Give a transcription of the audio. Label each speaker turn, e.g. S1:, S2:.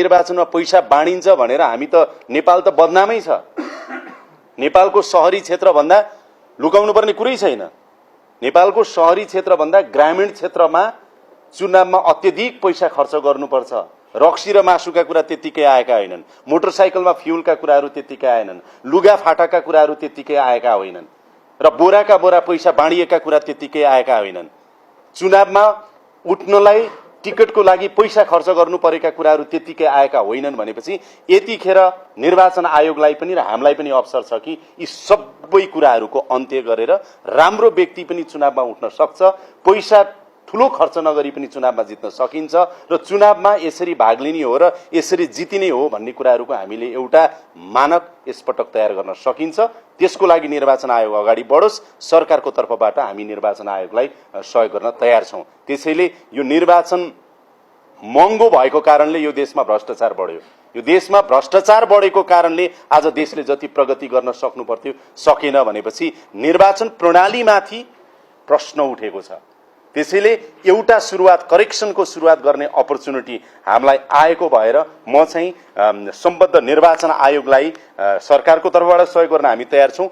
S1: निर्वाचनमा पैसा बाँडिन्छ भनेर हामी त नेपाल त बदनामै छ। नेपालको शहरी क्षेत्रभन्दा लुकाउनु पर्ने कुरै छैन। नेपालको शहरी क्षेत्रभन्दा ग्रामीण क्षेत्रमा चुनावमा अत्यधिक पैसा खर्च गर्नुपर्छ। रक्सी र मासुका कुरा त्यतिकै आएका होइनन्, मोटरसाइकलमा फ्युलका कुराहरू त्यतिकै आएनन्, लुगा फाटाका कुराहरू त्यतिकै आएका होइनन् र बोराका बोरा पैसा बाँडिएका कुरा त्यतिकै आएका होइनन्। चुनावमा उठ्नलाई टिकटको लागि पैसा खर्च गर्नु परेका कुराहरू त्यतिकै आएका होइनन् भनेपछि यतिखेर निर्वाचन आयोगलाई पनि र हामीलाई पनि अवसर छ कि यी सबै कुराहरूको अन्त्य गरेर राम्रो व्यक्ति पनि चुनावमा उठ्न सक्छ, पैसा ठूलो खर्च नगरी पनि चुनावमा जित्न सकिन्छ र चुनावमा यसरी भाग लिने हो र यसरी जितिने हो भन्ने कुराहरूको हामीले एउटा मानक यसपटक तयार गर्न सकिन्छ। त्यसको लागि निर्वाचन आयोग अगाडि बढोस्। सरकारको तर्फबाट हामी निर्वाचन आयोगलाई सहयोग गर्न तयार छौं। त्यसैले यो निर्वाचन महँगो भएको कारणले यो देशमा भ्रष्टाचार बढ्यो। यो देशमा भ्रष्टाचार बढेको कारणले आज देशले जति प्रगति गर्न सक्नु पर्थ्यो सकेन भनेपछि निर्वाचन प्रणालीमाथि प्रश्न उठेको छ। त्यसैले एउटा सुरुवात, करेक्सनको सुरुवात गर्ने अपर्च्युनिटी हामीलाई आएको भएर म चाहिँ सम्बद्ध निर्वाचन आयोगलाई सरकारको तर्फबाट सहयोग गर्न हामी तयार छौं।